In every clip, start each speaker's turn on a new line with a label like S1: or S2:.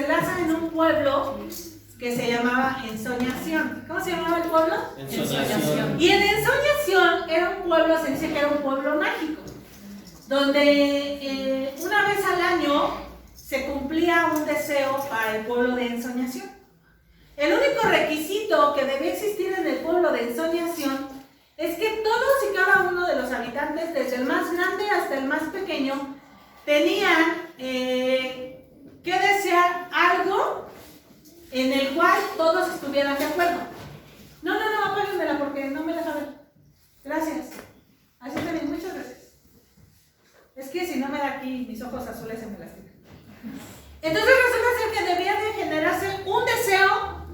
S1: basa en un pueblo que se llamaba Ensoñación. ¿Cómo se llamaba el pueblo?
S2: Ensoñación.
S1: Y en Ensoñación era un pueblo, se dice que era un pueblo mágico, donde una vez al año se cumplía un deseo para el pueblo de Ensoñación. El único requisito que debía existir en el pueblo de Ensoñación es que todos y cada uno de los habitantes, desde el más grande hasta el más pequeño, tenían que desear algo en el cual todos estuvieran de acuerdo. No, apáguenmela porque no me deja ver. Gracias. Así está bien, muchas gracias. Es que si no me da aquí mis ojos azules se me lastiman. Entonces resulta ser que debía de generarse un deseo,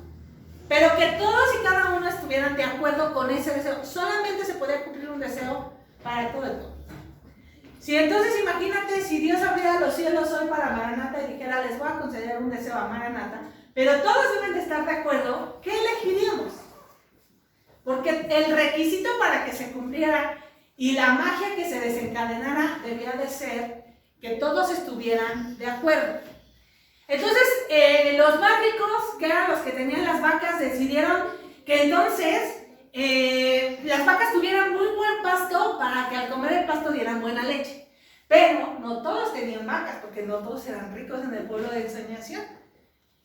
S1: pero que todos y cada uno estuvieran de acuerdo con ese deseo. Solamente se podía cumplir un deseo para todo el pueblo. Si entonces imagínate si Dios abriera los cielos hoy para Maranata y dijera, les voy a conceder un deseo a Maranata, pero todos deben de estar de acuerdo, ¿qué elegiríamos? Porque el requisito para que se cumpliera y la magia que se desencadenara debía de ser que todos estuvieran de acuerdo. Entonces, los más ricos, que eran los que tenían las vacas, decidieron que entonces las vacas tuvieran muy buen pasto para que al comer el pasto dieran buena leche. Pero no todos tenían vacas, porque no todos eran ricos en el pueblo de Ensoñación.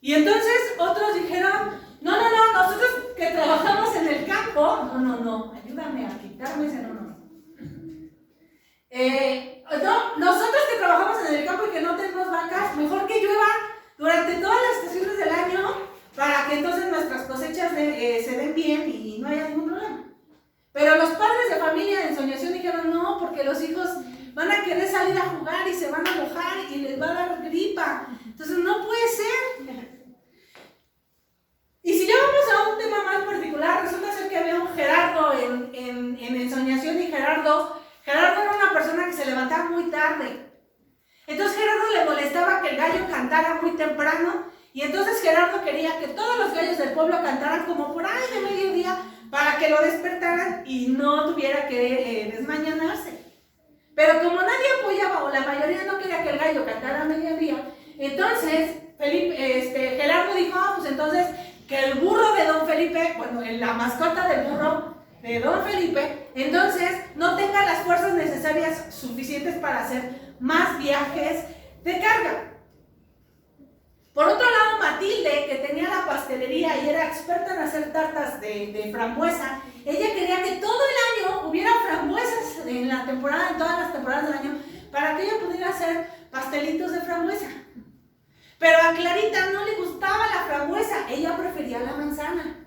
S1: Y entonces otros dijeron, no, nosotros que trabajamos en el campo, no, ayúdame a quitarme ese no. Nosotros que trabajamos en el campo y que no tenemos vacas, mejor que llueva durante todas las estaciones del año para que entonces nuestras cosechas se den bien y no haya ningún problema. Pero los padres de familia de Ensoñación dijeron, no, porque los hijos van a querer salir a jugar y se van a mojar y les va a dar gripa. Entonces no puede ser. Y si ya vamos a un tema más particular, resulta ser que había un Gerardo en Ensoñación y Gerardo era una persona que se levantaba muy tarde. Entonces Gerardo le molestaba que el gallo cantara muy temprano y entonces Gerardo quería que todos los gallos del pueblo cantaran como por ahí de mediodía para que lo despertaran y no tuviera que desmañanarse. Pero como nadie apoyaba o la mayoría no quería que el gallo cantara a mediodía, entonces Gerardo dijo, pues entonces que el burro de Don Felipe, bueno, la mascota del burro de Don Felipe, entonces no tenga las fuerzas necesarias suficientes para hacer más viajes de carga. Por otro lado, Matilde, que tenía la pastelería y era experta en hacer tartas de frambuesa, ella quería que todo el año hubiera frambuesas en todas las temporadas del año, para que ella pudiera hacer pastelitos de frambuesa. Pero a Clarita no le gustaba la frambuesa, ella prefería la manzana.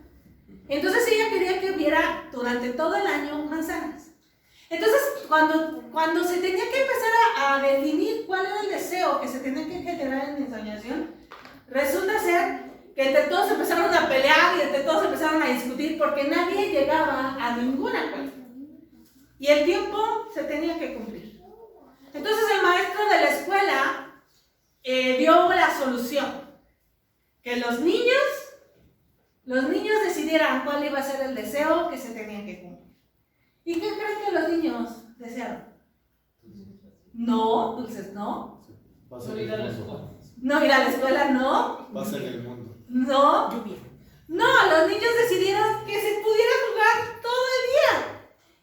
S1: Entonces ella quería que hubiera durante todo el año manzanas. Entonces cuando se tenía que empezar a definir cuál era el deseo que se tenía que generar en Ensoñación, resulta ser que entre todos empezaron a pelear y entre todos empezaron a discutir porque nadie llegaba a ningún acuerdo. Y el tiempo se tenía que cumplir. Entonces el maestro de la escuela dio la solución, que los niños decidieran cuál iba a ser el deseo que se tenía que cumplir. ¿Y qué creen que los niños desearon? No, dulces, no.
S2: No ir a la escuela.
S1: No ir a la escuela, no.
S3: Pasa en el mundo.
S1: No. Lluvia. No, los niños decidieron que se pudiera jugar todo el día.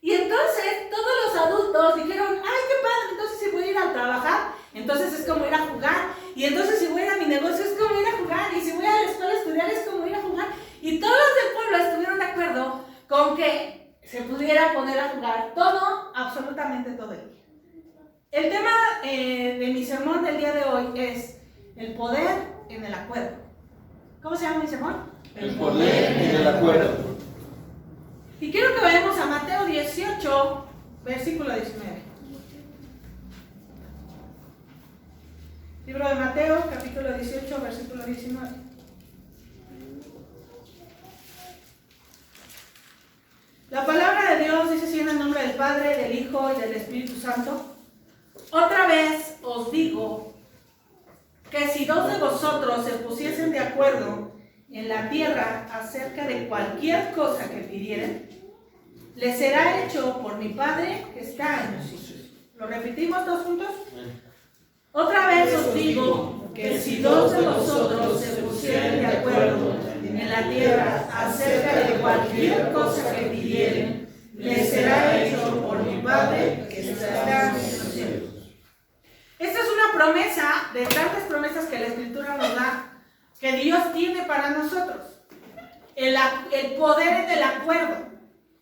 S1: Y entonces todos los adultos dijeron, ay, qué padre, entonces si voy a ir a trabajar, entonces es como ir a jugar. Y entonces si voy a ir a mi negocio es como ir a jugar. Y si voy a la escuela a estudiar es como ir a jugar. Y todos los del pueblo estuvieron de acuerdo con que se pudiera poner a jugar todo, absolutamente todo el día. El tema de mi sermón del día de hoy es el poder en el acuerdo. ¿Cómo se llama mi sermón?
S3: El poder en el acuerdo.
S1: Y quiero que vayamos a Mateo 18, versículo 19. Libro de Mateo, capítulo 18, versículo 19. La palabra de Dios dice así en el nombre del Padre, del Hijo y del Espíritu Santo. Otra vez os digo que si dos de vosotros se pusiesen de acuerdo en la tierra acerca de cualquier cosa que pidieren, les será hecho por mi Padre que está en los cielos. ¿Lo repetimos todos juntos? Otra vez os digo que si dos de vosotros se pusieren de acuerdo en la tierra acerca de cualquier cosa que pidieren, les será hecho por mi Padre que está en los cielos. Esta es una promesa de tantas promesas que la Escritura nos da, que Dios tiene para nosotros. El poder del acuerdo.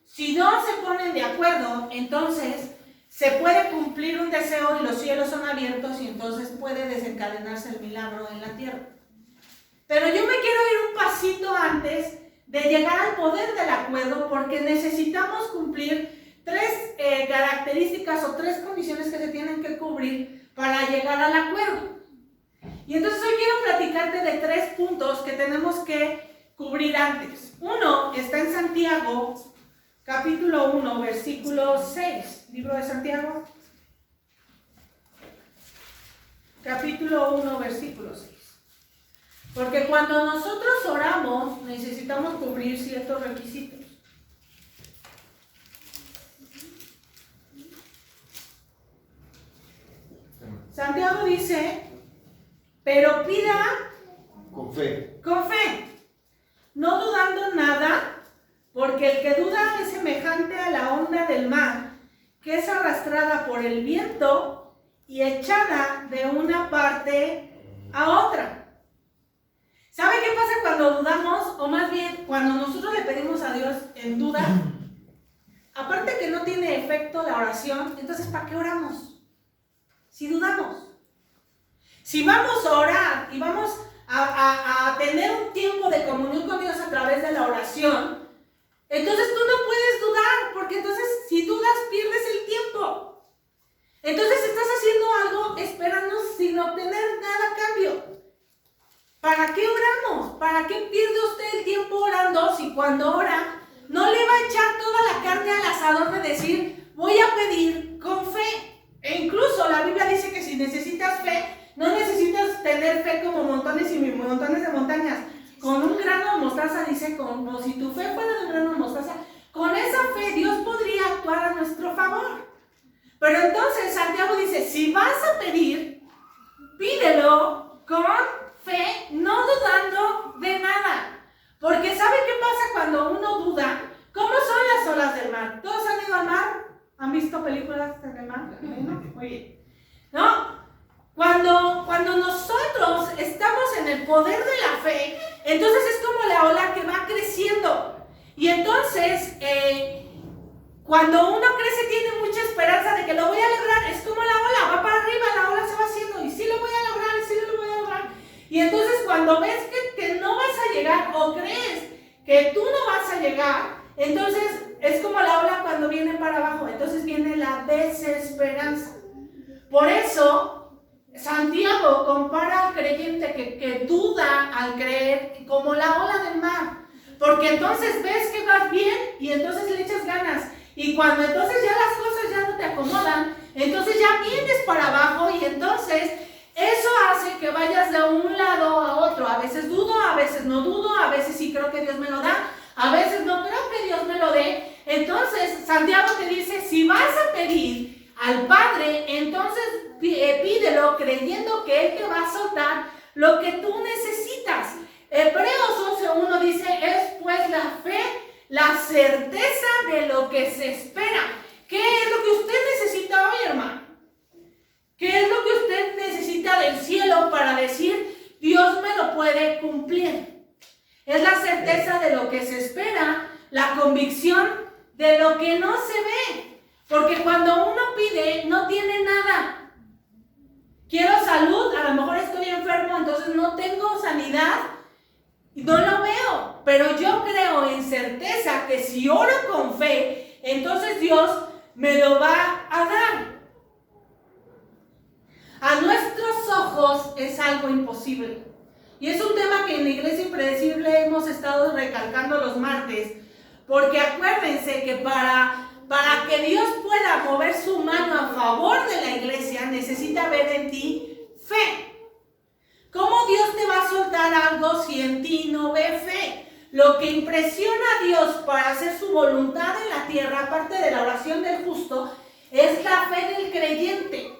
S1: Si dos se ponen de acuerdo, entonces se puede cumplir un deseo y los cielos son abiertos y entonces puede desencadenarse el milagro en la tierra. Pero yo me quiero ir un pasito antes de llegar al poder del acuerdo, porque necesitamos cumplir tres características o tres condiciones que se tienen que cubrir para llegar al acuerdo. Y entonces hoy quiero platicarte de tres puntos que tenemos que cubrir antes. Uno está en Santiago, capítulo 1, versículo 6. Libro de Santiago, capítulo 1, versículo 6. Porque cuando nosotros oramos, necesitamos cubrir ciertos requisitos. Santiago dice, pero pida
S3: con fe,
S1: no dudando nada, porque el que duda es semejante a la onda del mar, que es arrastrada por el viento y echada de una parte a otra. ¿Sabe qué pasa cuando dudamos? O más bien, cuando nosotros le pedimos a Dios en duda, aparte que no tiene efecto la oración, entonces ¿para qué oramos? Si dudamos. Si vamos a orar y vamos a tener un tiempo de comunión con Dios a través de la oración, entonces tú no puedes dudar, porque entonces si dudas pierdes el tiempo. Entonces estás haciendo algo esperando sin obtener nada a cambio. ¿Para qué oramos? ¿Para qué pierde usted el tiempo orando si cuando ora no le va a echar toda la carne al asador de decir voy a pedir con fe? E incluso la Biblia dice que si necesitas fe, no necesitas tener fe como montones y montones de montañas. Con un grano de mostaza, dice, como si tu fe fuera de un grano de mostaza, con esa fe Dios podría actuar a nuestro favor. Pero entonces Santiago dice, si vas a pedir, pídelo con fe, no dudando de nada. Porque ¿sabe qué pasa cuando uno duda? ¿Cómo son las olas del mar? ¿Todos han ido al mar? ¿Han visto películas del mar? Muy bien. ¿No? Cuando nosotros estamos en el poder de la fe, entonces es como la ola que va creciendo. Y entonces, cuando uno crece tiene mucha esperanza de que lo voy a lograr. Es como la ola, va para arriba, la ola se va haciendo. Y sí lo voy a lograr, sí lo voy a lograr. Y entonces cuando ves que no vas a llegar o crees que tú no vas a llegar, entonces es como la ola cuando viene para abajo. Entonces viene la desesperanza. Por eso Santiago compara al creyente que duda al creer como la ola del mar, porque entonces ves que vas bien y entonces le echas ganas, y cuando entonces ya las cosas ya no te acomodan, entonces ya vienes para abajo y entonces eso hace que vayas de un lado a otro. A veces dudo, a veces no dudo, a veces sí creo que Dios me lo da, a veces no creo que Dios me lo dé. Entonces Santiago te dice, si vas a pedir al Padre, entonces pídelo creyendo que Él te va a soltar lo que tú necesitas. Hebreos 11:1 dice, es pues la fe, la certeza de lo que se espera. ¿Qué es lo que usted necesita hoy, hermano? ¿Qué es lo que usted necesita del cielo para decir, Dios me lo puede cumplir? Es la certeza de lo que se espera, la convicción de lo que no se ve. Porque cuando uno pide, no tiene nada. Quiero salud, a lo mejor estoy enfermo, entonces no tengo sanidad y no lo veo. Pero yo creo en certeza que si oro con fe, entonces Dios me lo va a dar. A nuestros ojos es algo imposible. Y es un tema que en la Iglesia Impredecible hemos estado recalcando los martes. Porque acuérdense que para que Dios pueda mover su mano a favor de la iglesia, necesita ver en ti fe. ¿Cómo Dios te va a soltar algo si en ti no ve fe? Lo que impresiona a Dios para hacer su voluntad en la tierra, aparte de la oración del justo, es la fe del creyente.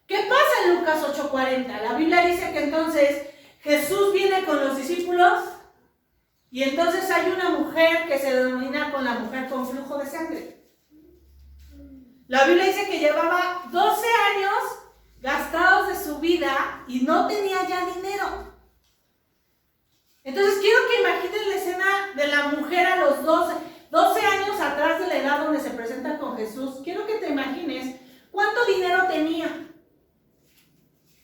S1: ¿Qué pasa en Lucas 8:40. La Biblia dice que entonces Jesús viene con los discípulos y entonces hay una mujer que se denomina con la mujer con flujo de sangre. La Biblia dice que llevaba 12 años gastados de su vida y no tenía ya dinero. Entonces quiero que imaginen la escena de la mujer a los 12 años atrás de la edad donde se presenta con Jesús. Quiero que te imagines cuánto dinero tenía.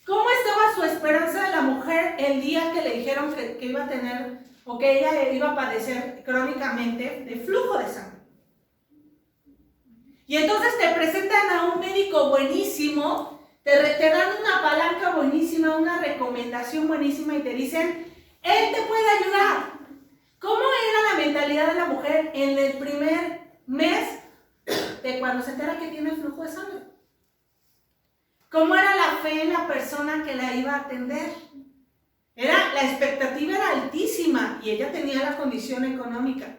S1: ¿Cómo estaba su esperanza de la mujer el día que le dijeron que iba a tener o que ella iba a padecer crónicamente de flujo de sangre? Y entonces te presentan a un médico buenísimo, te dan una palanca buenísima, una recomendación buenísima y te dicen, él te puede ayudar. ¿Cómo era la mentalidad de la mujer en el primer mes de cuando se entera que tiene flujo de sangre? ¿Cómo era la fe en la persona que la iba a atender? La expectativa era altísima y ella tenía la condición económica.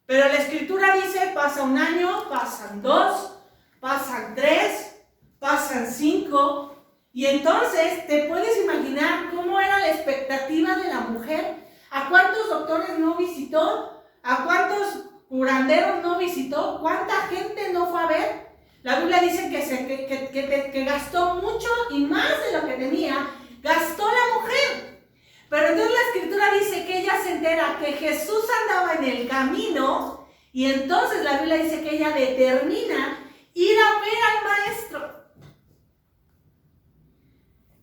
S1: Pero la Escritura dice, pasa un año, pasan 2, pasan 3, pasan 5, y entonces te puedes imaginar cómo era la expectativa de la mujer. ¿A cuántos doctores no visitó? ¿A cuántos curanderos no visitó? ¿Cuánta gente no fue a ver? La Biblia dice que gastó mucho y más de lo que tenía, gastó la mujer. Pero entonces la Escritura dice que ella se entera que Jesús andaba en el camino y entonces la Biblia dice que ella determina ir a ver al maestro.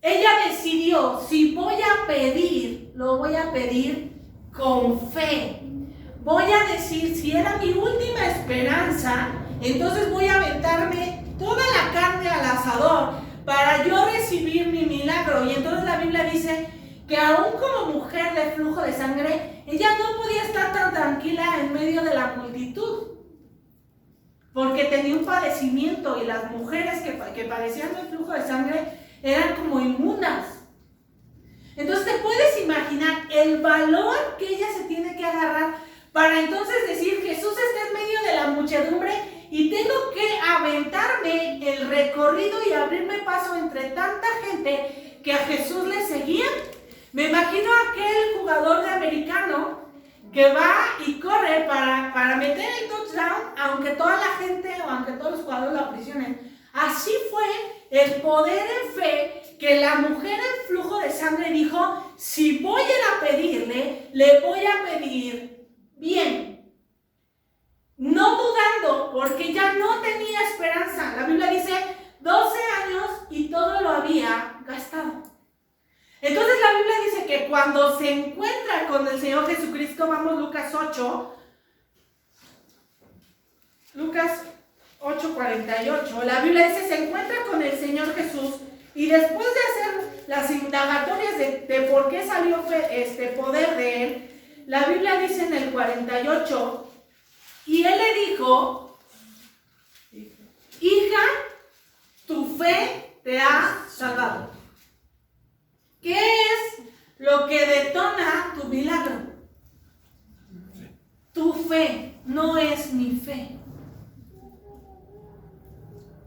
S1: Ella decidió, si voy a pedir, lo voy a pedir con fe. Voy a decir, si era mi última esperanza, entonces voy a aventarme toda la carne al asador para yo recibir mi milagro. Y entonces la Biblia dice que aún como mujer de flujo de sangre, ella no podía estar tan tranquila en medio de la multitud, porque tenía un padecimiento y las mujeres que padecían del flujo de sangre eran como inmundas. Entonces te puedes imaginar el valor que ella se tiene que agarrar para entonces decir, Jesús está en medio de la muchedumbre y tengo que aventarme el recorrido y abrirme paso entre tanta gente que a Jesús le seguían. Me imagino a aquel jugador de americano que va y corre para meter el touchdown, aunque toda la gente o aunque todos los jugadores lo aprisionen. Así fue el poder en fe que la mujer en flujo de sangre dijo, si voy a ir a pedirle, le voy a pedir bien. No dudando, porque ya no tenía esperanza. La Biblia dice 12 años y todo lo había gastado. Entonces la Biblia dice que cuando se encuentra con el Señor Jesucristo, vamos Lucas 8:48, la Biblia dice, se encuentra con el Señor Jesús y después de hacer las indagatorias de por qué salió poder de él, la Biblia dice en el 48, y él le dijo, hija, tu fe te ha salvado. ¿Qué es lo que detona tu milagro? Tu fe, no es mi fe.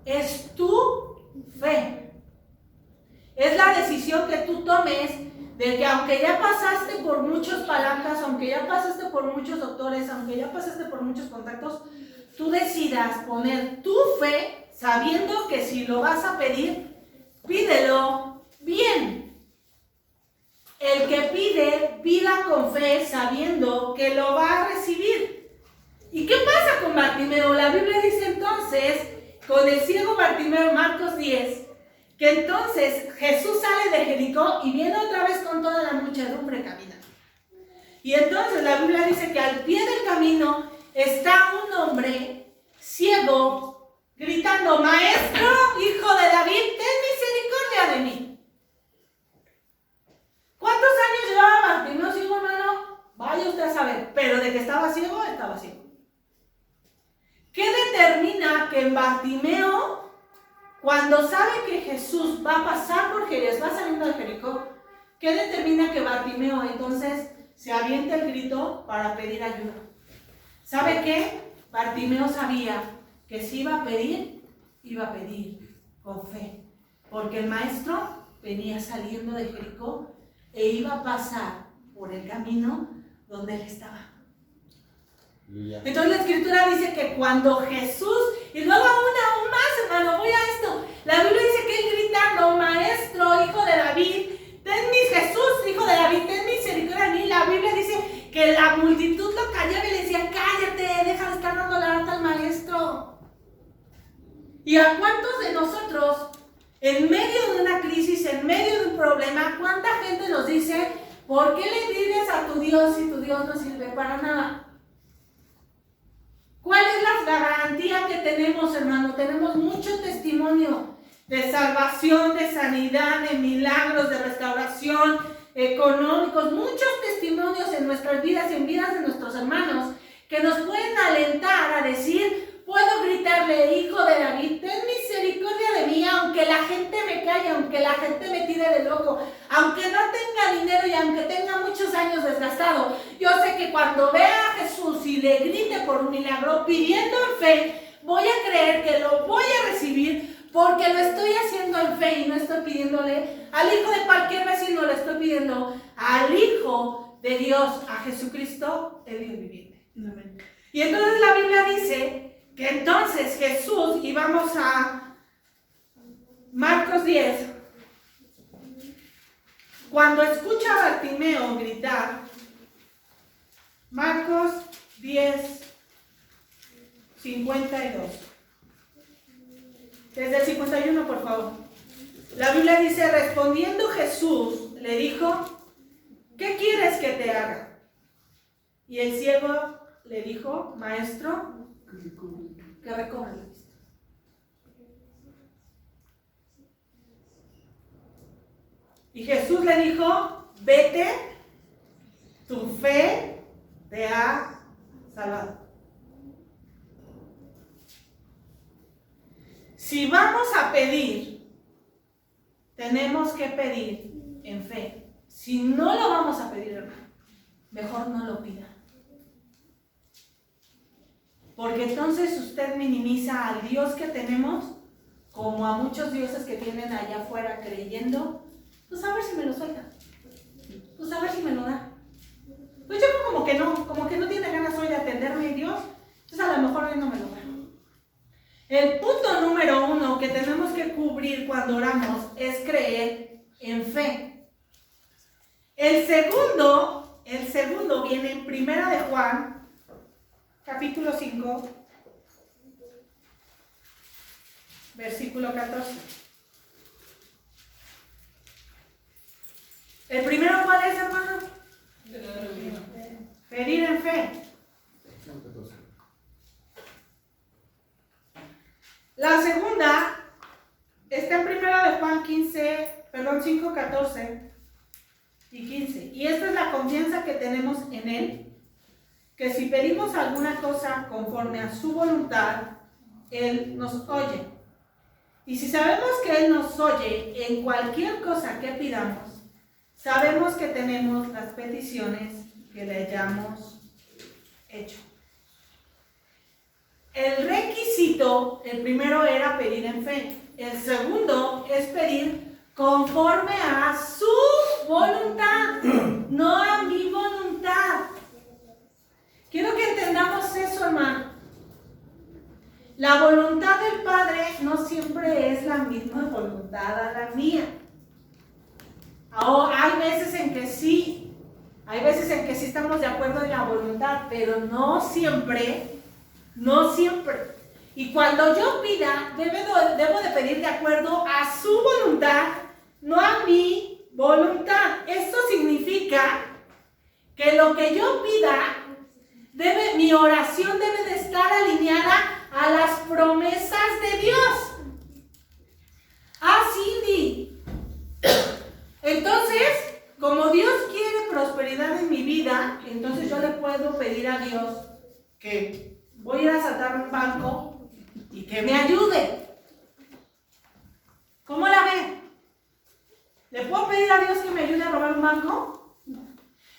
S1: Es tu fe. Es la decisión que tú tomes de que aunque ya pasaste por muchas palancas, aunque ya pasaste por muchos doctores, aunque ya pasaste por muchos contactos, tú decidas poner tu fe sabiendo que si lo vas a pedir, pídelo bien. El que pida con fe sabiendo que lo va a recibir. ¿Y qué pasa con Bartimeo? La Biblia dice entonces, con el ciego Bartimeo, Marcos 10, que entonces Jesús sale de Jericó y viene otra vez con toda la muchedumbre caminando. Y entonces la Biblia dice que al pie del camino está un hombre ciego gritando, Maestro, hijo de David, ten misericordia de mí. ¿Cuántos años llevaba Bartimeo ciego, hermano? Vaya usted a saber, pero de que estaba ciego, estaba ciego. ¿Qué determina que Bartimeo, cuando sabe que Jesús va a pasar por Jericó, va saliendo de Jericó, qué determina que Bartimeo entonces se aviente el grito para pedir ayuda? ¿Sabe qué? Bartimeo sabía que si iba a pedir con fe, porque el maestro venía saliendo de Jericó e iba a pasar por el camino donde él estaba. Entonces la escritura dice que cuando Jesús, y luego aún más, hermano, voy a esto, la Biblia dice que él gritando, maestro, hijo de David, Jesús, hijo de David, ten misericordia de mí. La Biblia dice que la multitud lo callaba y le decía, cállate, deja de estar dando la lata al maestro. ¿Y a cuántos de nosotros, en medio de una crisis, en medio de un problema, cuánta gente nos dice, ¿por qué le pides a tu Dios si tu Dios no sirve para nada? ¿Cuál es la garantía que tenemos, hermano? Tenemos mucho testimonio de salvación, de sanidad, de milagros, de restauración, económicos, muchos testimonios en nuestras vidas y en vidas de nuestros hermanos que nos pueden alentar a decir, puedo gritarle, hijo de David, ten misericordia de mí, aunque la gente me calle, aunque la gente me tire de loco, aunque no tenga dinero y aunque tenga muchos años desgastado. Yo sé que cuando vea a Jesús y le grite por un milagro, pidiendo en fe, voy a creer que lo voy a recibir porque lo estoy haciendo en fe y no estoy pidiéndole al hijo de cualquier vecino, le estoy pidiendo al Hijo de Dios, a Jesucristo, el Dios viviente. Amén. Y entonces la Biblia dice que entonces Jesús, y vamos a Marcos 10, cuando escucha a Bartimeo gritar, Marcos 10, 52. Desde el 51, por favor. La Biblia dice, respondiendo Jesús, le dijo, ¿qué quieres que te haga? Y el ciego le dijo, maestro, que recobre la vista. Y Jesús le dijo, vete, tu fe te ha salvado. Si vamos a pedir, tenemos que pedir en fe. Si no lo vamos a pedir, hermano, mejor no lo pida. Porque entonces usted minimiza al Dios que tenemos, como a muchos dioses que tienen allá afuera creyendo, pues a ver si me lo suelta, pues a ver si me lo da. Pues yo como que no tiene ganas hoy de atenderme Dios, entonces a lo mejor hoy no me lo da. El punto número 1 que tenemos que cubrir cuando oramos es creer en fe. El segundo viene en 1 de Juan, capítulo 5, versículo 14. ¿El primero cuál es, hermano? Pedir en fe. La segunda está en 1 de Juan 5, 14 y 15. Y esta es la confianza que tenemos en Él, que si pedimos alguna cosa conforme a su voluntad, Él nos oye. Y si sabemos que Él nos oye en cualquier cosa que pidamos, sabemos que tenemos las peticiones que le hayamos hecho. El requisito, el primero era pedir en fe. El segundo es pedir conforme a su voluntad, no a mi voluntad. Quiero que entendamos eso, hermano. La voluntad del Padre no siempre es la misma voluntad a la mía. Hay veces en que sí estamos de acuerdo en la voluntad, pero no siempre. Y cuando yo pida, debo de pedir de acuerdo a su voluntad, no a mi voluntad. Esto significa que lo que yo pida, mi oración debe de estar alineada a las promesas de Dios. Cindy. Entonces, como Dios quiere prosperidad en mi vida, entonces yo le puedo pedir a Dios que voy a ir a saltar un banco y que me ayude. ¿Cómo la ve? ¿Le puedo pedir a Dios que me ayude a robar un banco?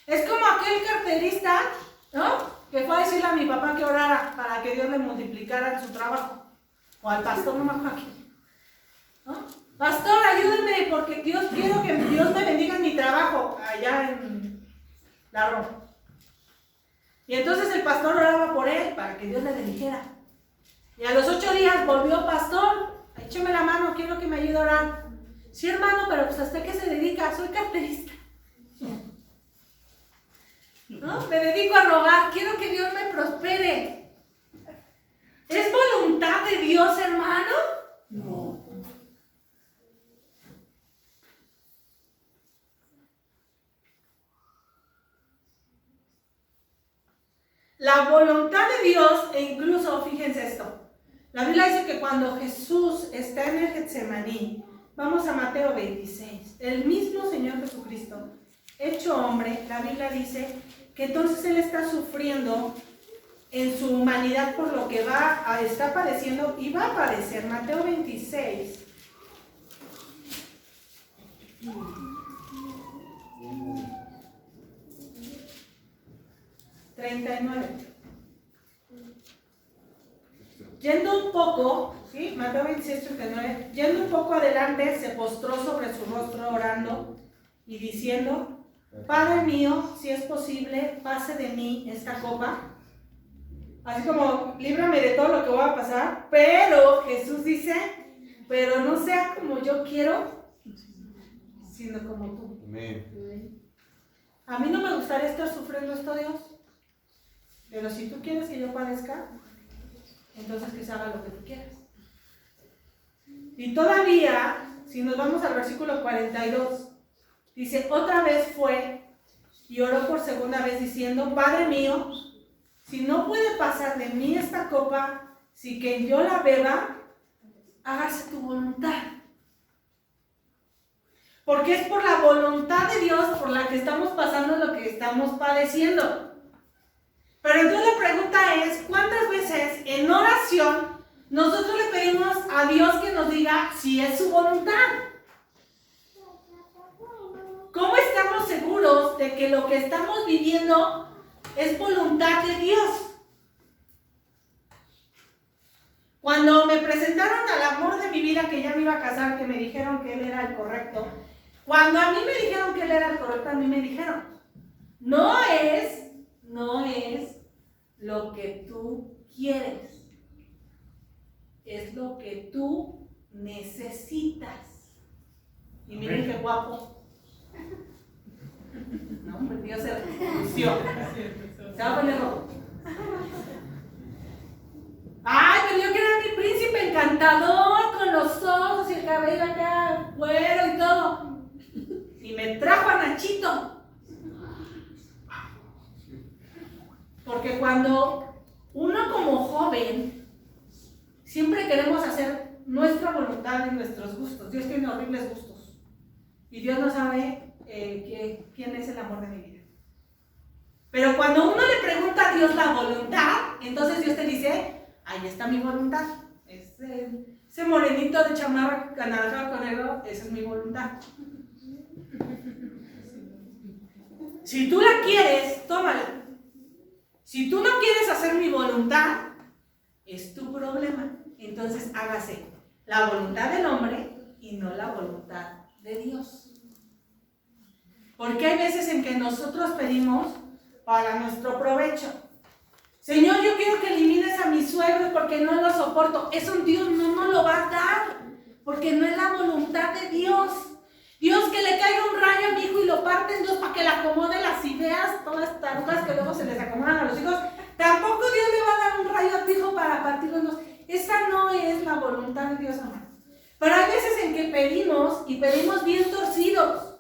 S1: Es como aquel carterista, ¿no? Que fue a decirle a mi papá que orara para que Dios le multiplicara su trabajo. O al pastor, no me acuerdo aquí. ¿No? Pastor, ayúdenme porque quiero que Dios me bendiga en mi trabajo, allá en la Roma. Y entonces el pastor oraba por él para que Dios le bendijera. Y a los 8 días volvió: pastor, écheme la mano, quiero que me ayude a orar. Sí, hermano, pero pues ¿hasta qué se dedica? Soy carterista. ¿No? Me dedico a robar, quiero que Dios me prospere. ¿Es voluntad de Dios, hermano?
S3: No.
S1: La voluntad de Dios, e incluso, fíjense esto, la Biblia dice que cuando Jesús está en el Getsemaní, vamos a Mateo 26, el mismo Señor Jesucristo, hecho hombre, la Biblia dice que entonces Él está sufriendo en su humanidad por lo que está padeciendo y va a padecer. Mateo 26. Yendo un poco, ¿sí? Mateo 26, 39. Yendo un poco adelante, se postró sobre su rostro orando y diciendo: Padre mío, si es posible, pase de mí esta copa. Así como, líbrame de todo lo que va a pasar. Pero Jesús dice: pero no sea como yo quiero, sino como tú.
S3: Amén.
S1: A mí no me gustaría estar sufriendo esto, Dios. Pero si tú quieres que yo padezca, entonces que se haga lo que tú quieras. Y todavía, si nos vamos al versículo 42, dice: otra vez fue y oró por segunda vez diciendo: Padre mío, si no puede pasar de mí esta copa, si que yo la beba, hágase tu voluntad. Porque es por la voluntad de Dios por la que estamos pasando lo que estamos padeciendo. Pero entonces la pregunta es: ¿cuántas veces en oración nosotros le pedimos a Dios que nos diga si es su voluntad? ¿Cómo estamos seguros de que lo que estamos viviendo es voluntad de Dios? Cuando me presentaron al amor de mi vida, que ya me iba a casar, que me dijeron que él era el correcto, cuando a mí me dijeron que él era el correcto, a mí me dijeron: no es lo que tú quieres, es lo que tú necesitas. Y miren qué guapo. No, pues Dios se lució. Se va a poner rojo. Ay, pero yo quiero mi príncipe encantador, con los ojos y el cabello acá, güero y todo. Y me trajo a Nachito. Porque cuando uno como joven, siempre queremos hacer nuestra voluntad y nuestros gustos. Dios tiene horribles gustos. Y Dios no sabe quién es el amor de mi vida. Pero cuando uno le pregunta a Dios la voluntad, entonces Dios te dice: ahí está mi voluntad. Ese morenito de chamarra anaranjado con negro, esa es mi voluntad. Si tú la quieres, tómala. Si tú no quieres hacer mi voluntad, es tu problema. Entonces hágase la voluntad del hombre y no la voluntad de Dios. Porque hay veces en que nosotros pedimos para nuestro provecho. Señor, yo quiero que elimines a mis suegros porque no lo soporto. Eso Dios no nos lo va a dar, porque no es la voluntad de Dios. Dios, que le caiga un rayo a mi hijo y lo parte en dos para que le acomode las ideas, todas las tarugas que luego se les acomodan a los hijos. Tampoco Dios le va a dar un rayo a tu hijo para partirlo en dos. Esa no es la voluntad de Dios, amado. Pero hay veces en que pedimos y pedimos bien torcidos.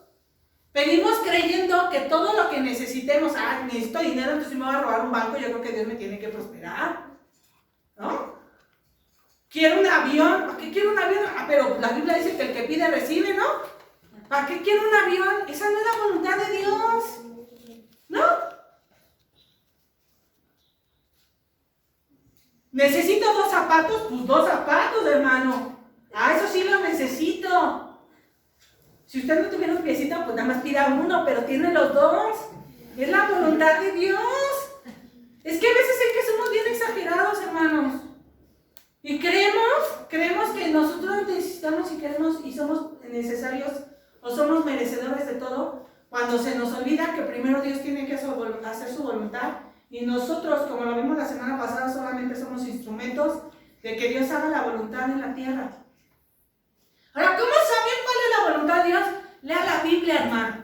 S1: Pedimos creyendo que todo lo que necesitemos, necesito dinero, entonces si me voy a robar un banco, yo creo que Dios me tiene que prosperar, ¿no? Quiero un avión. ¿Para qué quiero un avión? Pero la Biblia dice que el que pide recibe, ¿no? ¿Para qué quiero un avión? Esa no es la voluntad de Dios, ¿no? ¿Necesito 2 zapatos? Pues 2 zapatos, hermano. Eso sí lo necesito. Si usted no tuviera un piecito, pues nada más pida uno, pero tiene los 2. Es la voluntad de Dios. Es que a veces es que somos bien exagerados, hermanos. Y creemos que nosotros necesitamos y queremos y somos necesarios o somos merecedores de todo, cuando se nos olvida que primero Dios tiene que hacer su voluntad y nosotros, como lo vimos la semana pasada, solamente somos instrumentos de que Dios haga la voluntad en la tierra. Ahora, ¿cómo saben cuál es la voluntad de Dios? Lea la Biblia, hermano.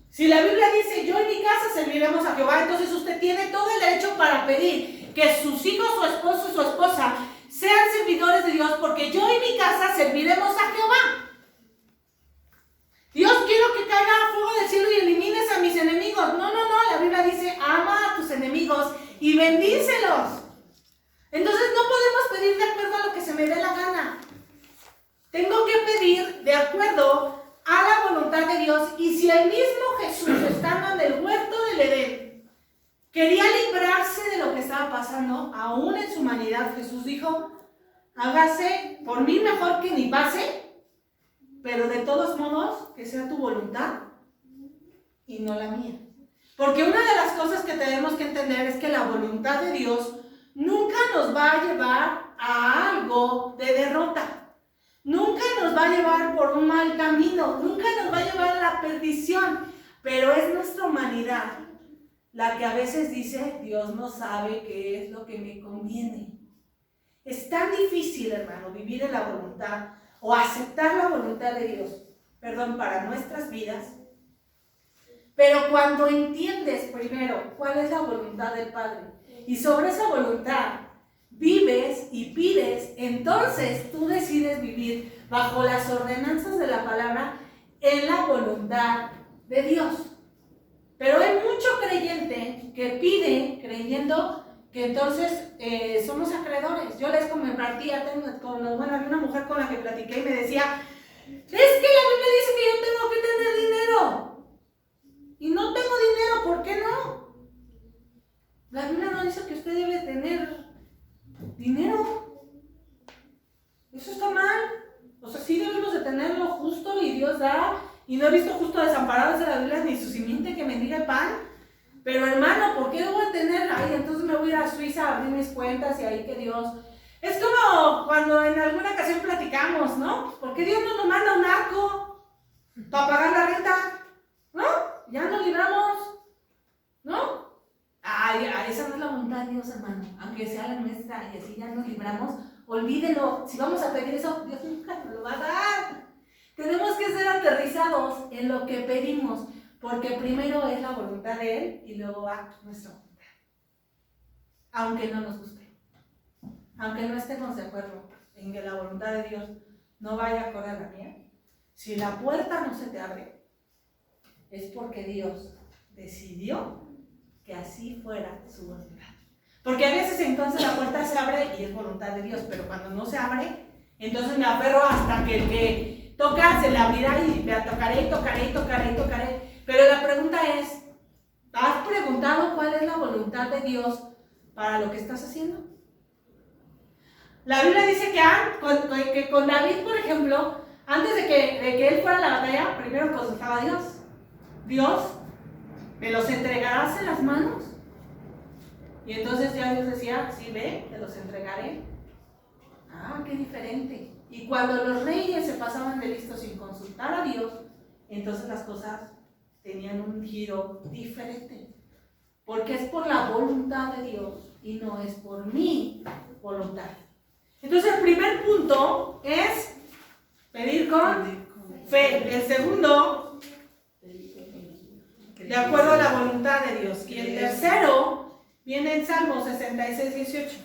S1: Si la Biblia dice, yo en mi casa serviremos a Jehová, entonces usted tiene todo el derecho para pedir que sus hijos, su esposo y su esposa sean servidores de Dios, porque yo en mi casa serviremos a Jehová. Dios, quiero que caiga fuego del cielo y elimines a mis enemigos. No, la Biblia dice, ama a tus enemigos y bendícelos. Entonces no podemos pedir de acuerdo a lo que se me dé la gana. Tengo que pedir de acuerdo a la voluntad de Dios. Y si el mismo Jesús, estando en el huerto del Edén, quería librarse de lo que estaba pasando, aún en su humanidad, Jesús dijo, hágase por mí mejor que ni pase, pero de todos modos, que sea tu voluntad y no la mía. Porque una de las cosas que tenemos que entender es que la voluntad de Dios nunca nos va a llevar a algo de derrota. Nunca nos va a llevar por un mal camino. Nunca nos va a llevar a la perdición. Pero es nuestra humanidad la que a veces dice, Dios no sabe qué es lo que me conviene. Es tan difícil, hermano, vivir en la voluntad o aceptar la voluntad de Dios, para nuestras vidas. Pero cuando entiendes primero cuál es la voluntad del Padre y sobre esa voluntad vives y pides, entonces tú decides vivir bajo las ordenanzas de la palabra en la voluntad de Dios. Pero hay mucho creyente que pide creyendo que entonces somos acreedores. Yo les compartía, había una mujer con la que platiqué y me decía, es que la Biblia dice que yo tengo que tener dinero. Y no tengo dinero, ¿por qué no? La Biblia no dice que usted debe tener dinero. Eso está mal. O sea, sí debemos de tener lo justo y Dios da. Y no he visto justo desamparados de la Biblia ni su simiente que mendiga el pan. Pero hermano, ¿por qué debo de tener? Ay, entonces me voy a ir a Suiza a abrir mis cuentas y ahí que Dios... Es como cuando en alguna ocasión platicamos, ¿no? ¿Por qué Dios no nos manda un arco para pagar la renta? ¿No? Ya nos libramos, ¿no? Ay, esa no es la voluntad de Dios, hermano. Aunque sea la nuestra y así ya nos libramos, olvídelo. Si vamos a pedir eso, Dios nunca nos lo va a dar. Tenemos que ser aterrizados en lo que pedimos, porque primero es la voluntad de Él y luego va nuestra voluntad. Aunque no nos guste, aunque no estemos de acuerdo en que la voluntad de Dios no vaya acorde a la mía, si la puerta no se te abre, es porque Dios decidió que así fuera su voluntad. Porque a veces entonces la puerta se abre y es voluntad de Dios, pero cuando no se abre, entonces me aferro hasta que el que toca se le abrirá y me tocaré y tocaré y tocaré y tocaré. Pero la pregunta es, ¿has preguntado cuál es la voluntad de Dios para lo que estás haciendo? La Biblia dice que con David, por ejemplo, antes de que él fuera a la batalla, primero consultaba a Dios. Dios, ¿me los entregarás en las manos? Y entonces ya Dios decía, sí, ve, te los entregaré. Ah, qué diferente. Y cuando los reyes se pasaban de listos sin consultar a Dios, entonces las cosas tenían un giro diferente. Porque es por la voluntad de Dios y no es por mi voluntad. Entonces el primer punto es pedir con fe. El segundo, de acuerdo a la voluntad de Dios. Y el tercero viene en Salmo 66, 18.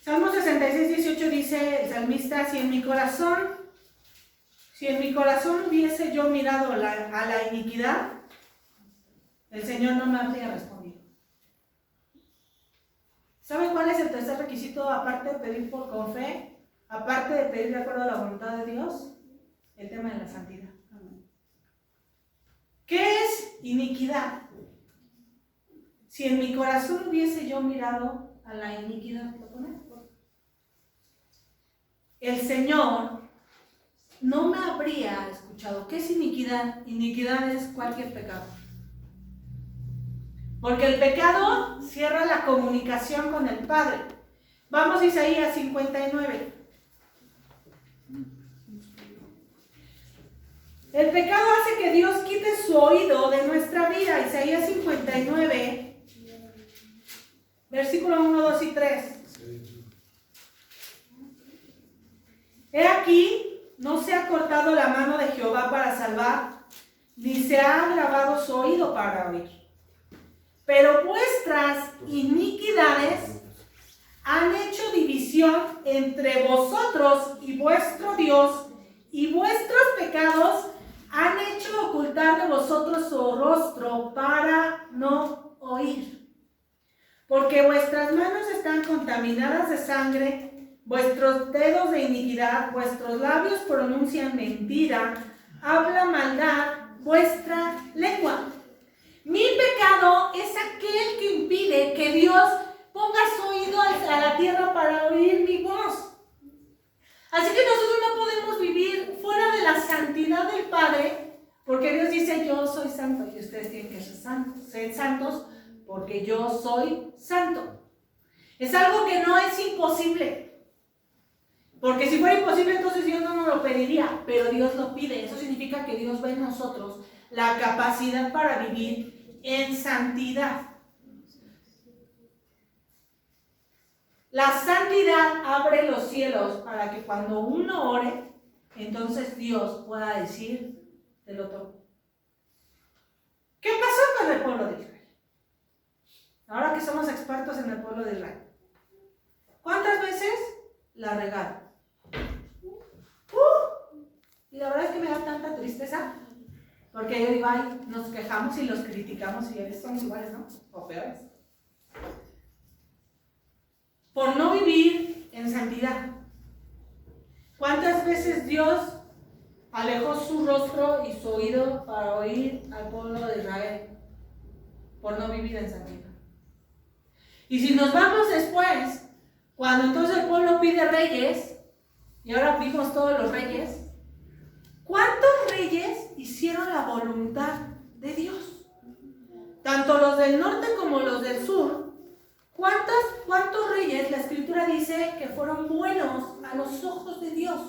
S1: Salmo 66, 18 dice el salmista, si en mi corazón hubiese yo mirado a la iniquidad, el Señor no me habría respondido. ¿Sabe cuál es el tercer requisito aparte de pedir con fe? Aparte de pedir de acuerdo a la voluntad de Dios, el tema de la santidad. ¿Qué es iniquidad? Si en mi corazón hubiese yo mirado a la iniquidad, ¿lo pones? El Señor no me habría escuchado. ¿Qué es iniquidad? Iniquidad es cualquier pecado. Porque el pecado cierra la comunicación con el Padre. Vamos a Isaías 59. El pecado hace que Dios quite su oído de nuestra vida. Isaías 59, versículo 1, 2 y 3. He aquí, no se ha cortado la mano de Jehová para salvar, ni se ha agravado su oído para oír. Pero vuestras iniquidades han hecho división entre vosotros y vuestro Dios, y vuestros pecados han hecho ocultar de vosotros su rostro para no oír. Porque vuestras manos están contaminadas de sangre, vuestros dedos de iniquidad, vuestros labios pronuncian mentira, habla maldad vuestra lengua. Mi pecado es aquel que impide que Dios ponga su oído a la tierra para oír mi voz. Así que nosotros no podemos vivir fuera de la santidad del Padre, porque Dios dice, yo soy santo, y ustedes tienen que ser santos, porque yo soy santo. Es algo que no es imposible, porque si fuera imposible, entonces Dios no nos lo pediría, pero Dios lo pide. Eso significa que Dios ve en nosotros la capacidad para vivir en santidad. La santidad abre los cielos para que cuando uno ore, entonces Dios pueda decir, te lo toco. ¿Qué pasó con el pueblo de Israel? Ahora que somos expertos en el pueblo de Israel, ¿cuántas veces la regaron? Y la verdad es que me da tanta tristeza, porque yo digo, ay, nos quejamos y los criticamos y ellos son iguales, ¿no? O peores. Por no vivir en santidad. ¿Cuántas veces Dios alejó su rostro y su oído para oír al pueblo de Israel? Por no vivir en santidad. Y si nos vamos después, cuando entonces el pueblo pide reyes, y ahora vimos todos los reyes, ¿cuántos reyes hicieron la voluntad de Dios? Tanto los del norte como los del sur. ¿Cuántos reyes la Escritura dice que fueron buenos a los ojos de Dios?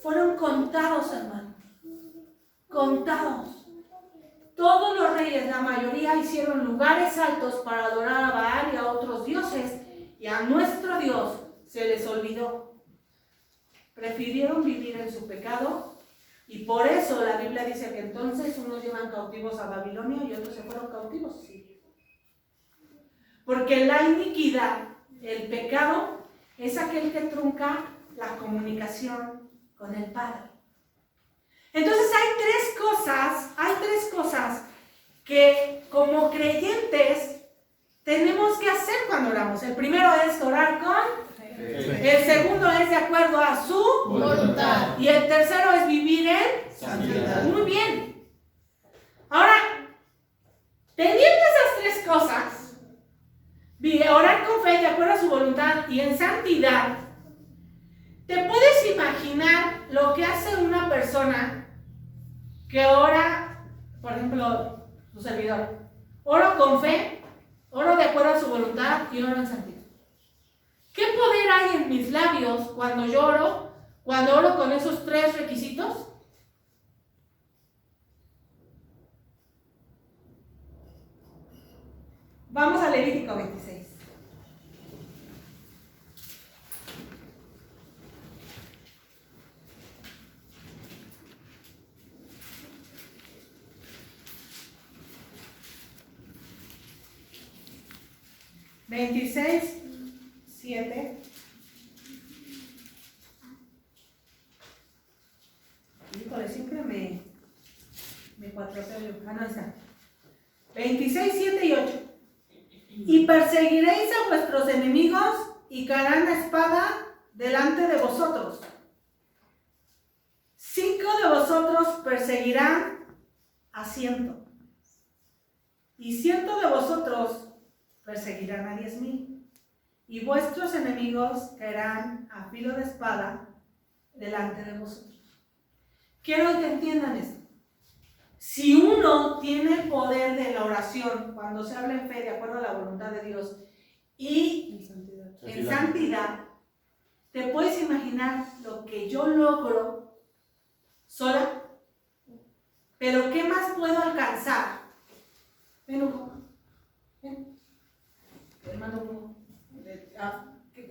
S1: Fueron contados, hermanos. Contados. Todos los reyes, la mayoría, hicieron lugares altos para adorar a Baal y a otros dioses, y a nuestro Dios se les olvidó. Prefirieron vivir en su pecado, y por eso la Biblia dice que entonces unos llevan cautivos a Babilonia y otros se fueron cautivos. Porque la iniquidad, el pecado, es aquel que trunca la comunicación con el Padre. Entonces hay tres cosas que como creyentes tenemos que hacer cuando oramos. El primero es orar con fe. El segundo es de acuerdo a su voluntad. Y el tercero es vivir en santidad. Muy bien. Ahora, teniendo esas tres cosas, orar con fe de acuerdo a su voluntad y en santidad, ¿te puedes imaginar lo que hace una persona que ora, por ejemplo, su servidor? Oro con fe, oro de acuerdo a su voluntad y oro en santidad. ¿Qué poder hay en mis labios cuando yo oro, cuando oro con esos tres requisitos? Vamos a Levítico 26. Veintiséis, 7. Híjole, siempre me cuatroteo. Ah, no está. 26, 7 y 8. Y perseguiréis a vuestros enemigos y caerán la espada delante de vosotros. 5 de vosotros perseguirán a 100. Y 100 de vosotros perseguirán a 10,000. Y vuestros enemigos caerán a filo de espada delante de vosotros. quiero que entiendan esto. Si uno tiene el poder de la oración, cuando se habla en fe, de acuerdo a la voluntad de Dios, y en santidad, ¿te puedes imaginar lo que yo logro sola? Pero ¿qué más puedo alcanzar? Ven, Hugo. Ven. Hermano Hugo.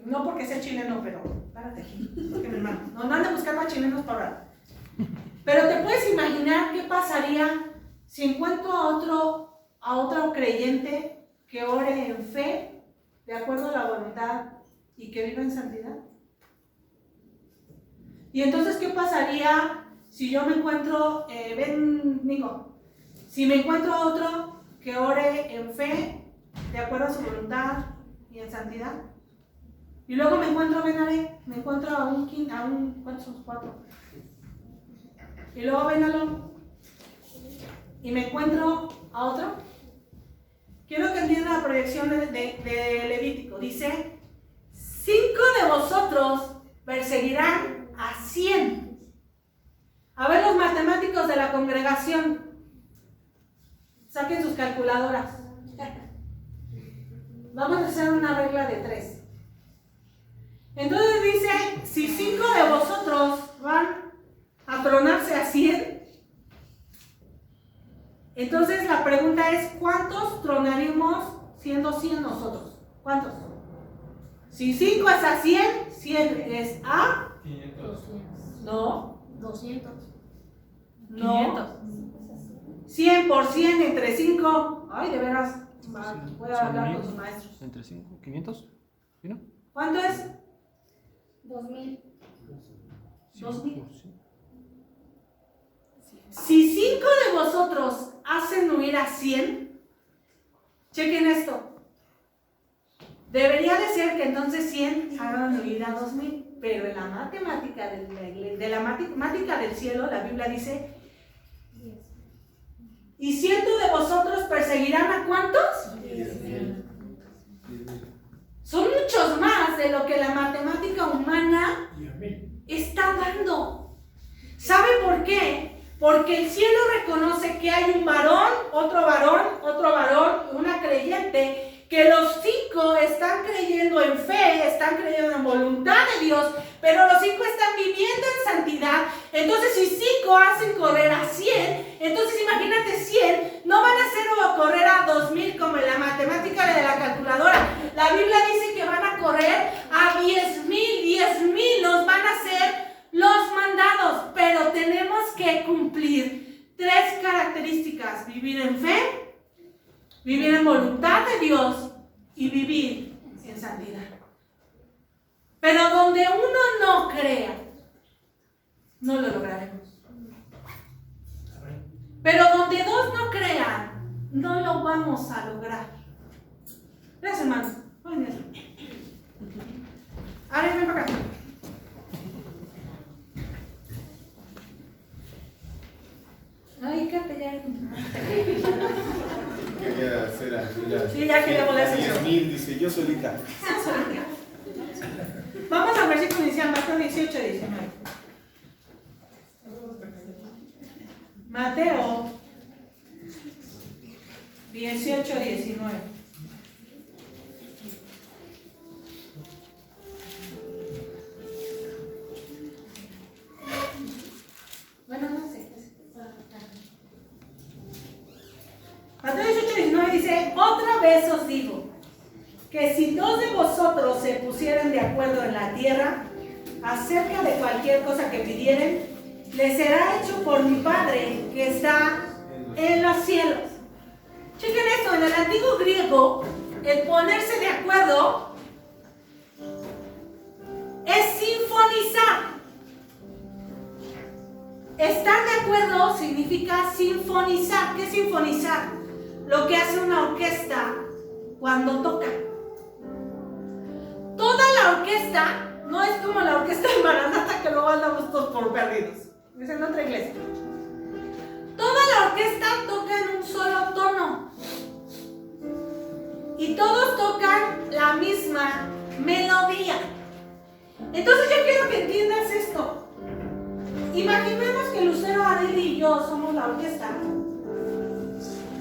S1: No porque sea chileno, pero párate aquí. Porque mi hermano. No ande buscando a chilenos para orar. Pero ¿te puedes imaginar qué pasaría si encuentro a otro creyente que ore en fe, de acuerdo a la voluntad, y que viva en santidad? Y entonces, ¿qué pasaría si yo me encuentro, ven Nico, si me encuentro a otro que ore en fe, de acuerdo a su voluntad y en santidad? Y luego me encuentro, ven Ale, me encuentro a un ¿cuántos son? 4. Y luego ven Alon, y me encuentro a otro. Quiero que entiendan la proyección de Levítico. Dice, 5 de vosotros perseguirán a 100. A ver los matemáticos de la congregación, saquen sus calculadoras. Vamos a hacer una regla de 3. Entonces dice, si 5 de vosotros van a tronarse a 100, entonces la pregunta es, ¿cuántos tronaríamos siendo 100 nosotros? ¿Cuántos? Si 5 es a 100, 100 es a
S2: 500.
S1: no,
S3: 200.
S1: no, 100 por 100 entre 5. Ay, de veras, voy a hablar con sus maestros.
S4: Entre 5, 500, ¿sí no?
S1: ¿Cuánto es?
S3: 2000.
S1: 2000. Si 5 de vosotros hacen huir a 100, chequen esto. Debería de ser que entonces 100 hagan huir a 2000, pero en la matemática de la matemática del cielo, la Biblia dice, ¿y 100 de vosotros perseguirán a cuántos?
S3: 10,000.
S1: Son muchos más de lo que la matemática humana está dando. ¿Sabe por qué? Porque el cielo reconoce que hay un varón, otro varón, una creyente, que los 5 están creyendo en fe, están creyendo en voluntad de Dios, pero los 5 están viviendo en santidad. Entonces, si 5 hacen correr a 100, entonces imagínate 100, no van a hacer correr a 2000 como en la matemática de la calculadora. La Biblia dice que van a correr a 10,000 nos van a hacer los mandados, pero tenemos que cumplir 3 características: vivir en fe, vivir en voluntad de Dios y vivir en santidad. Pero donde uno no crea, no lo lograremos. Pero donde 2 no crean, no lo vamos a lograr. Gracias, hermanos. Ahora ven para acá. Ay, Cate, ya.
S5: Quería hacer aquí
S1: Sí, ya quería volar ese
S5: 10,000, dice yo solita.
S1: Vamos al versículo inicial, Mateo 18, 19. Mateo 18, 19. Bueno, no sé. Mateo 18, 19 dice, otra vez os digo, que si 2 de vosotros se pusieren de acuerdo en la tierra acerca de cualquier cosa que pidieren, les será hecho por mi Padre que está en los cielos. Chequen esto, en el antiguo griego, el ponerse de acuerdo es sinfonizar. Estar de acuerdo significa sinfonizar. ¿Qué es sinfonizar? Lo que hace una orquesta cuando toca. Toda la orquesta no es como la orquesta de Maranatha que luego andamos todos por perdidos. Es en otra iglesia. Toda la orquesta toca en un solo tono. Y todos tocan la misma melodía. Entonces yo quiero que entiendas esto. imaginemos que Lucero, Areli y yo somos la orquesta.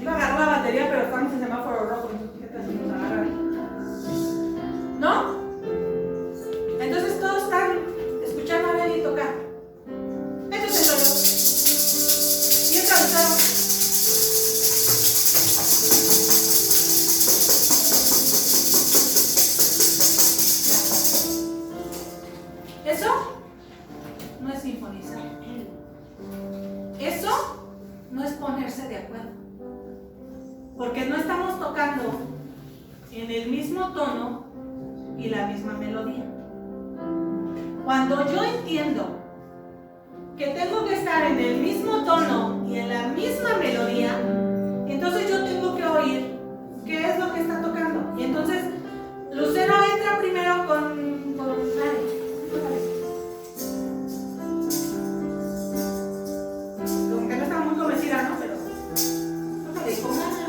S1: Iba a agarrar la batería, pero estamos en semáforo rojo, entonces ¿qué tal si nos agarran? ¿No? Entonces todos están escuchando a Areli tocar. Eso es el solo. Y entra Lucero. Eso no es sinfonizar. Eso no es ponerse de acuerdo. Porque no estamos tocando en el mismo tono y la misma melodía. Cuando yo entiendo que tengo que estar en el mismo tono y en la misma melodía, entonces yo tengo que oír qué es lo que está tocando. Y entonces Lucero entra primero con Mari. Como que no está muy convencida, ¿no? Pero tócale con ganas.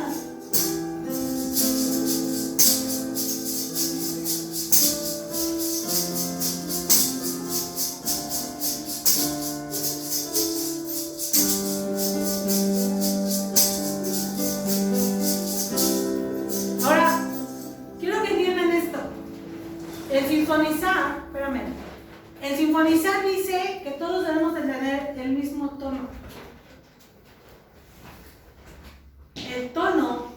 S1: Ahora, quiero que entiendan esto. El sinfonizar dice que todos debemos de tener el mismo tono. El tono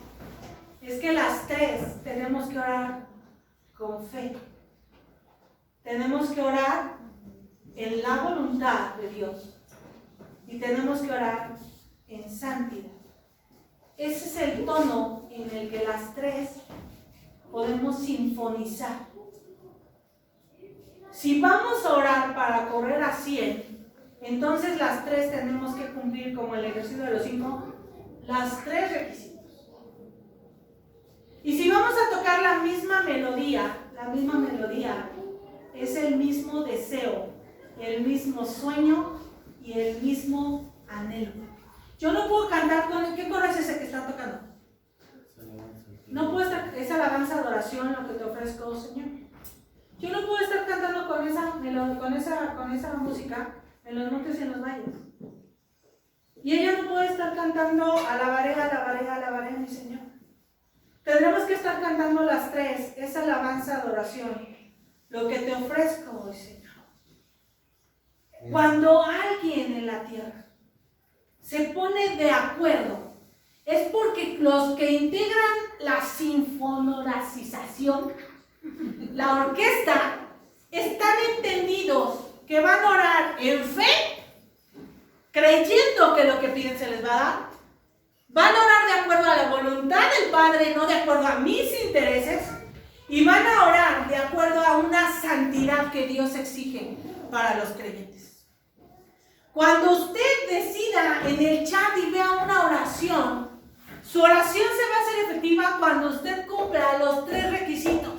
S1: es que las tres tenemos que orar con fe. Tenemos que orar en la voluntad de Dios. Y tenemos que orar en santidad. Ese es el tono en el que las tres podemos sinfonizar. Si vamos a orar para correr a 100, entonces las tres tenemos que cumplir, como el ejercicio de los 5, las tres requisitos. Y si vamos a tocar la misma melodía es el mismo deseo, el mismo sueño y el mismo anhelo. Yo no puedo cantar con... ¿Qué coro es ese que está tocando? No puedo estar... Es alabanza, adoración, lo que te ofrezco, Señor. Yo no puedo estar cantando con esa música en los montes y en los valles. Y ella no puede estar cantando alabaré, mi Señor. Tendremos que estar cantando las tres, esa alabanza, adoración, lo que te ofrezco hoy, Señor. Cuando alguien en la tierra se pone de acuerdo, es porque los que integran la sinfonoracización, la orquesta, están entendidos que van a orar en fe, creyendo que lo que piden se les va a dar. Van a orar de acuerdo a la voluntad del Padre, no de acuerdo a mis intereses. Y van a orar de acuerdo a una santidad que Dios exige para los creyentes. Cuando usted decida en el chat y vea una oración, su oración se va a hacer efectiva cuando usted cumpla los tres requisitos.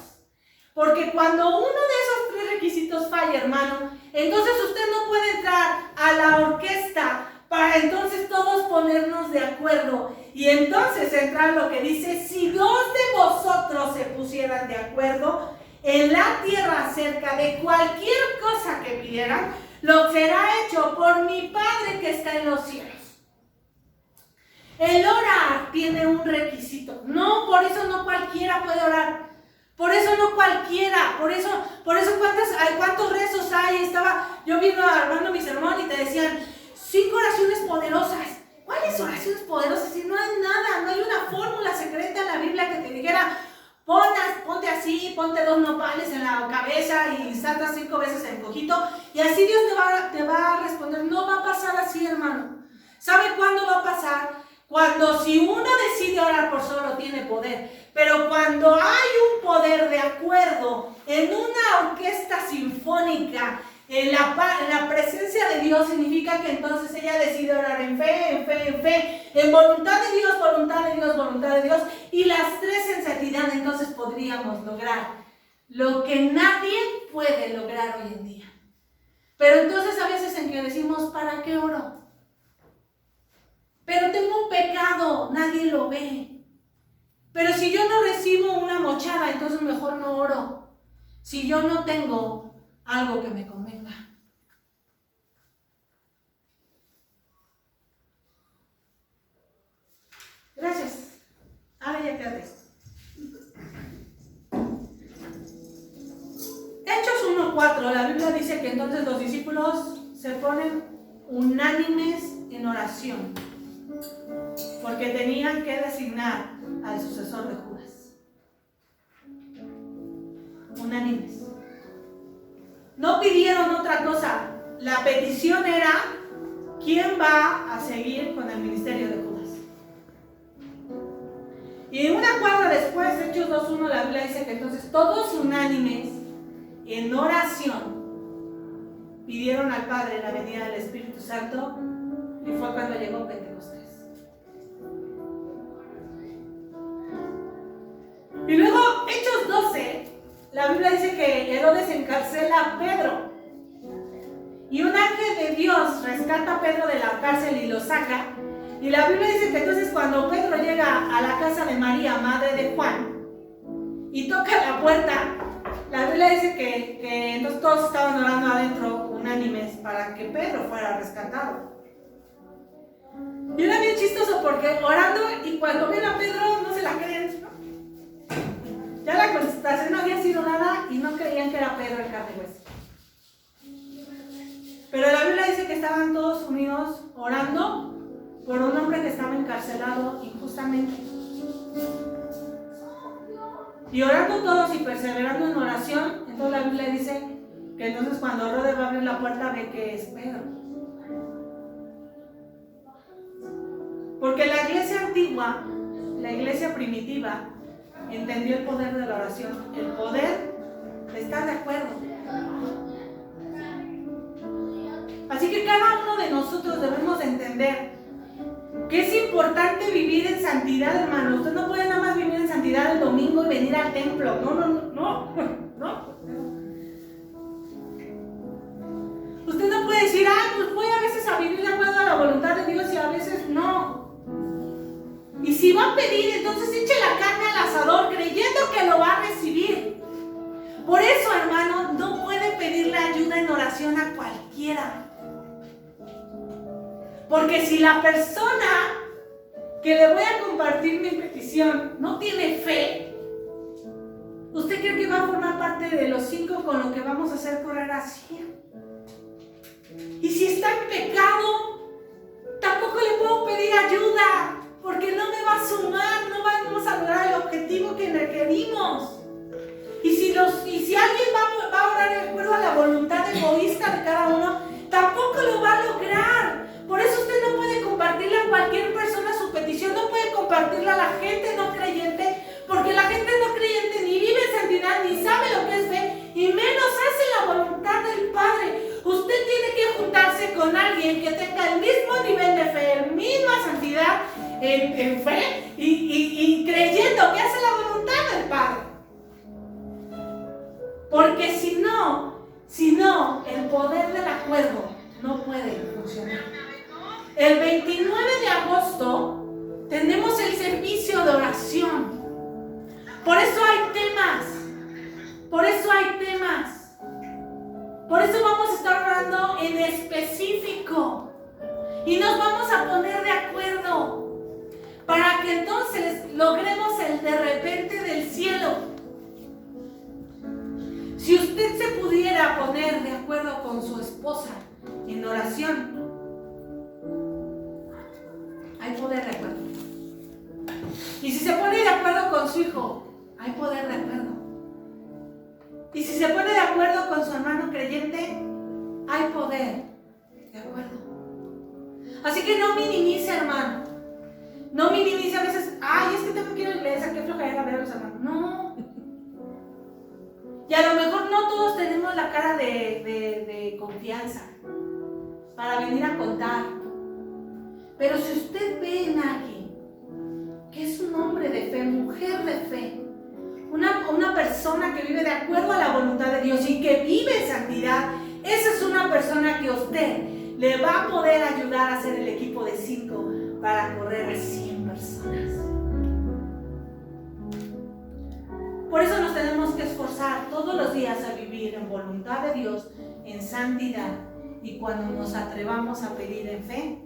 S1: Porque cuando uno de esos tres requisitos falla, hermano, entonces usted no puede entrar a la orquesta para entonces todos ponernos de acuerdo. Y entonces entra lo que dice: si dos de vosotros se pusieran de acuerdo en la tierra acerca de cualquier cosa que pidieran, lo será hecho por mi Padre que está en los cielos. El orar tiene un requisito. No, por eso no cualquiera puede orar. Por eso no cualquiera, por eso ¿cuántos rezos hay? Estaba yo viendo, armando mi sermón y te decían 5 oraciones poderosas. ¿Cuáles oraciones poderosas? Si no hay nada, no hay una fórmula secreta en la Biblia que te dijera, ponte así, ponte 2 nopales en la cabeza y salta 5 veces en cojito y así Dios te va a responder. No va a pasar así, hermano. ¿Sabe cuándo va a pasar? Cuando si uno decide orar por solo tiene poder. Pero cuando hay un poder de acuerdo en una orquesta sinfónica, en la presencia de Dios, significa que entonces ella decide orar en fe, en voluntad de Dios, voluntad de Dios, voluntad de Dios, y las tres en santidad. Entonces podríamos lograr lo que nadie puede lograr hoy en día. Pero entonces a veces en que decimos, ¿para qué oro? Pero tengo un pecado, nadie lo ve. Pero si yo no recibo una mochada, entonces mejor no oro. Si yo no tengo algo que me convenga. Gracias. Ahora ya quédate. Hechos 1:4, la Biblia dice que entonces los discípulos se ponen unánimes en oración, porque tenían que designar al sucesor de Judas. Unánimes. No pidieron otra cosa. La petición era: ¿quién va a seguir con el ministerio de Judas? Y en una cuadra después, Hechos 2:1, la Biblia dice que entonces todos unánimes en oración pidieron al Padre la venida del Espíritu Santo, y fue cuando llegó Pentecostés. Y luego, Hechos 12, la Biblia dice que Herodes encarcela a Pedro. Y un ángel de Dios rescata a Pedro de la cárcel y lo saca. Y la Biblia dice que entonces cuando Pedro llega a la casa de María, madre de Juan, y toca la puerta, la Biblia dice que entonces todos estaban orando adentro, unánimes, para que Pedro fuera rescatado. Y era bien chistoso porque orando, y cuando ven a Pedro no se la creen, ¿no? Ya la contestación no había sido dada y no creían que era Pedro el carne y hueso. Pero la Biblia dice que estaban todos unidos orando por un hombre que estaba encarcelado injustamente. Y orando todos y perseverando en oración, entonces la Biblia dice que entonces cuando Herodes va a abrir la puerta ve que es Pedro. Porque la iglesia antigua, la iglesia primitiva, entendió el poder de la oración, el poder de estar de acuerdo. Así que cada uno de nosotros debemos entender que es importante vivir en santidad, hermano. Usted no puede nada más vivir en santidad el domingo y venir al templo. No. Usted no puede decir, pues voy a veces a vivir de acuerdo a la voluntad de Dios y a veces no. Y si va a pedir, entonces eche la carne al asador creyendo que lo va a recibir. Por eso, hermano, no puede pedirle ayuda en oración a cualquiera. Porque si la persona que le voy a compartir mi petición no tiene fe, ¿usted cree que va a formar parte de los 5 con lo que vamos a hacer correr a 100? Y si está en pecado, tampoco le puedo pedir ayuda, porque no me va a sumar, no vamos a lograr el objetivo que requerimos. Y si alguien va a orar de acuerdo a la voluntad egoísta de cada uno, tampoco lo va a lograr. Por eso usted no puede compartirle a cualquier persona su petición, no puede compartirla a la gente no creyente, porque la gente no creyente ni vive en santidad, ni sabe lo que es fe, y menos hace la voluntad del Padre. Usted tiene que juntarse con alguien que tenga el mismo nivel de fe, la misma santidad en fe, y creyendo que hace la voluntad del Padre. Porque si no, el poder del acuerdo no puede funcionar. El 29 de agosto tenemos el servicio de oración. Por eso hay temas. Por eso vamos a estar orando en específico. Y nos vamos a poner de acuerdo para que entonces logremos el de repente del cielo. Si usted se pudiera poner de acuerdo con su esposa en oración, hay poder de acuerdo. Y si se pone de acuerdo con su hijo, hay poder de acuerdo. Y si se pone de acuerdo con su hermano creyente, hay poder de acuerdo. Así que no minimice, hermano. No minimice a veces, es que tengo que ir a la iglesia, qué flojera ver a los hermanos. No. Y a lo mejor no todos tenemos la cara de confianza para venir a contar. Pero si usted ve en alguien que es un hombre de fe, mujer de fe, una persona que vive de acuerdo a la voluntad de Dios y que vive en santidad, esa es una persona que usted le va a poder ayudar a hacer el equipo de 5 para correr a 100 personas. Por eso nos tenemos que esforzar todos los días a vivir en voluntad de Dios, en santidad, y cuando nos atrevamos a pedir en fe,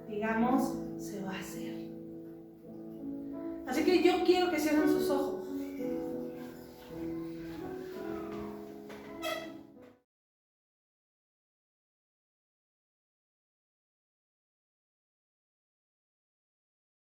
S1: digamos, se va a hacer. que yo quiero que cierren sus ojos.